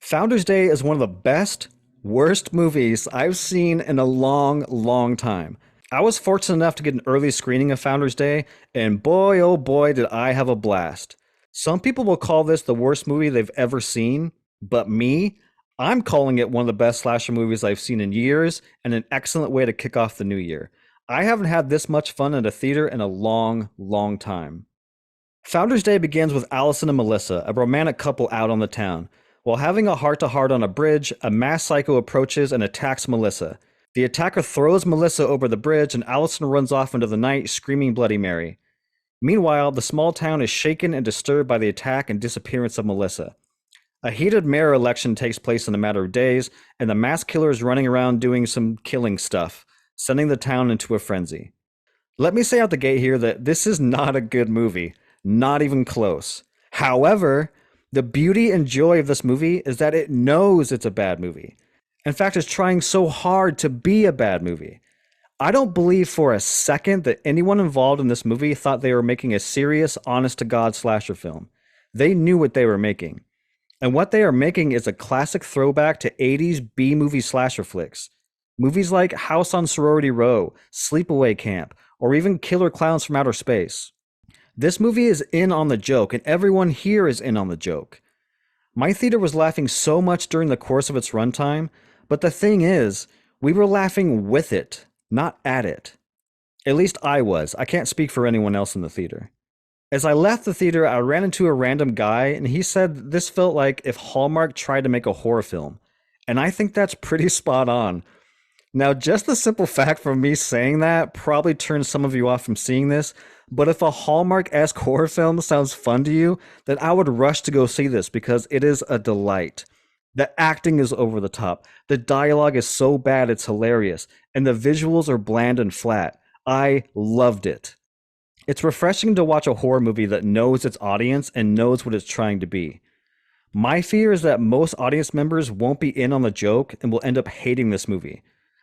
Founders Day is one of the best, worst movies I've seen in a long, long time. I was fortunate enough to get an early screening of Founders Day, and boy, oh boy, did I have a blast. Some people will call this the worst movie they've ever seen, but me, I'm calling it one of the best slasher movies I've seen in years and an excellent way to kick off the new year. I haven't had this much fun at a theater in a long, long time. Founders Day begins with Allison and Melissa, a romantic couple out on the town. While having a heart to heart on a bridge, a masked psycho approaches and attacks Melissa. The attacker throws Melissa over the bridge, and Allison runs off into the night, screaming Bloody Mary. Meanwhile, the small town is shaken and disturbed by the attack and disappearance of Melissa. A heated mayor election takes place in a matter of days, and the masked killer is running around doing some killing stuff, sending the town into a frenzy. Let me say out the gate here that this is not a good movie. Not even close. However, the beauty and joy of this movie is that it knows it's a bad movie. In fact, it's trying so hard to be a bad movie. I don't believe for a second that anyone involved in this movie thought they were making a serious, honest-to-God slasher film. They knew what they were making. And what they are making is a classic throwback to 80s B-movie slasher flicks. Movies like House on Sorority Row, Sleepaway Camp, or even Killer Clowns from Outer Space. This movie is in on the joke, and everyone here is in on the joke. My theater was laughing so much during the course of its runtime, but the thing is, we were laughing with it, not at it. At least I was. I can't speak for anyone else in the theater. As I left the theater, I ran into a random guy, and he said this felt like if Hallmark tried to make a horror film. And I think that's pretty spot on. Now, just the simple fact from me saying that probably turns some of you off from seeing this, but if a Hallmark-esque horror film sounds fun to you, then I would rush to go see this because it is a delight. The acting is over the top, the dialogue is so bad it's hilarious, and the visuals are bland and flat. I loved it. It's refreshing to watch a horror movie that knows its audience and knows what it's trying to be. My fear is that most audience members won't be in on the joke and will end up hating this movie.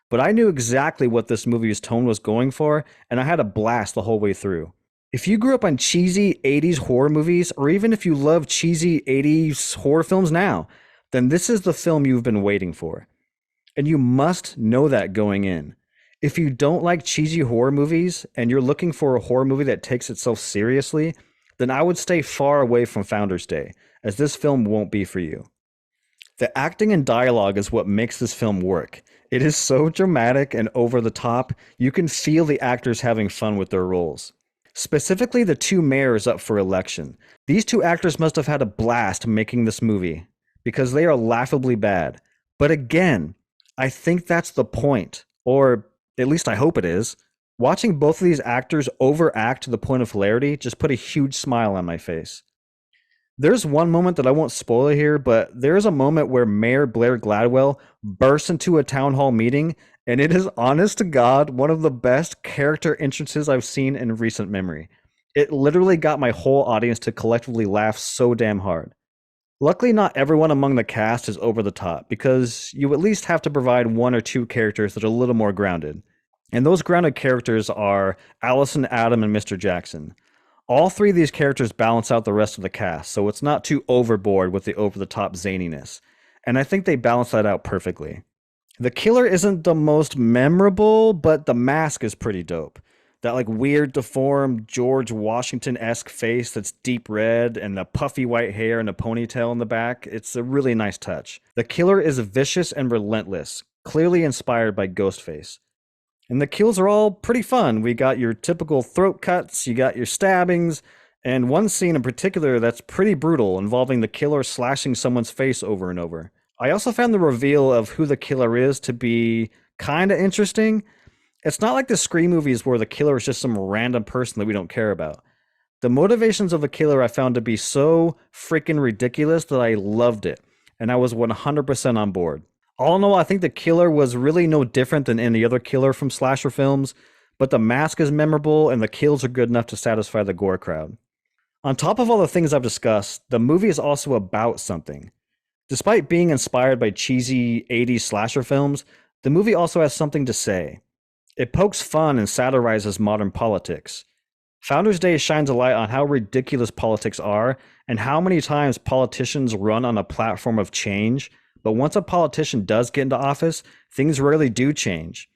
But I knew exactly what this movie's tone was going for, and I had a blast the whole way through. If you grew up on cheesy 80s horror movies, or even if you love cheesy 80s horror films now, then this is the film you've been waiting for. And you must know that going in. If you don't like cheesy horror movies, and you're looking for a horror movie that takes itself seriously, then I would stay far away from Founders Day, as this film won't be for you. The acting and dialogue is what makes this film work. It is so dramatic and over the top, you can feel the actors having fun with their roles. Specifically, the two mayors up for election. These two actors must have had a blast making this movie, because they are laughably bad. But again, I think that's the point, or at least I hope it is. Watching both of these actors overact to the point of hilarity just put a huge smile on my face. There's one moment that I won't spoil here, but there's a moment where Mayor Blair Gladwell bursts into a town hall meeting, and it is honest to God one of the best character entrances I've seen in recent memory. It literally got my whole audience to collectively laugh so damn hard. Luckily, not everyone among the cast is over the top, because you at least have to provide one or two characters that are a little more grounded. And those grounded characters are Allison, Adam, and Mr. Jackson. All three of these characters balance out the rest of the cast, so it's not too overboard with the over-the-top zaniness. And I think they balance that out perfectly. The killer isn't the most memorable, but the mask is pretty dope. That like weird, deformed, George Washington-esque face that's deep red and the puffy white hair and a ponytail in the back, it's a really nice touch. The killer is vicious and relentless, clearly inspired by Ghostface. And the kills are all pretty fun. We got your typical throat cuts, you got your stabbings, and one scene in particular that's pretty brutal, involving the killer slashing someone's face over and over. I also found the reveal of who the killer is to be kinda interesting. It's not like the Scream movies where the killer is just some random person that we don't care about. The motivations of the killer I found to be so freaking ridiculous that I loved it, and I was 100% on board. All in all, I think the killer was really no different than any other killer from slasher films, but the mask is memorable and the kills are good enough to satisfy the gore crowd. On top of all the things I've discussed, the movie is also about something. Despite being inspired by cheesy 80s slasher films, the movie also has something to say. It pokes fun and satirizes modern politics. Founders Day shines a light on how ridiculous politics are and how many times politicians run on a platform of change, but once a politician does get into office, things rarely do change.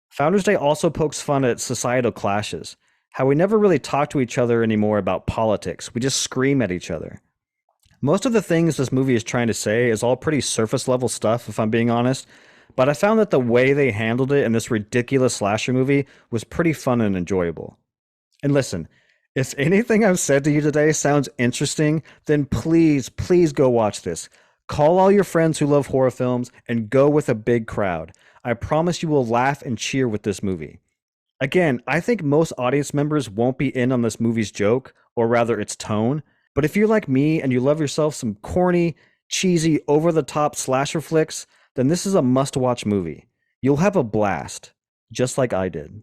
Founders Day also pokes fun at societal clashes, how we never really talk to each other anymore about politics, we just scream at each other. Most of the things this movie is trying to say is all pretty surface level stuff, if I'm being honest, but I found that the way they handled it in this ridiculous slasher movie was pretty fun and enjoyable. And listen, if anything I've said to you today sounds interesting, then please, please go watch this. Call all your friends who love horror films and go with a big crowd. I promise you will laugh and cheer with this movie. Again, I think most audience members won't be in on this movie's joke, or rather its tone, but if you're like me and you love yourself some corny, cheesy, over the top slasher flicks, then this is a must watch movie. You'll have a blast, just like I did.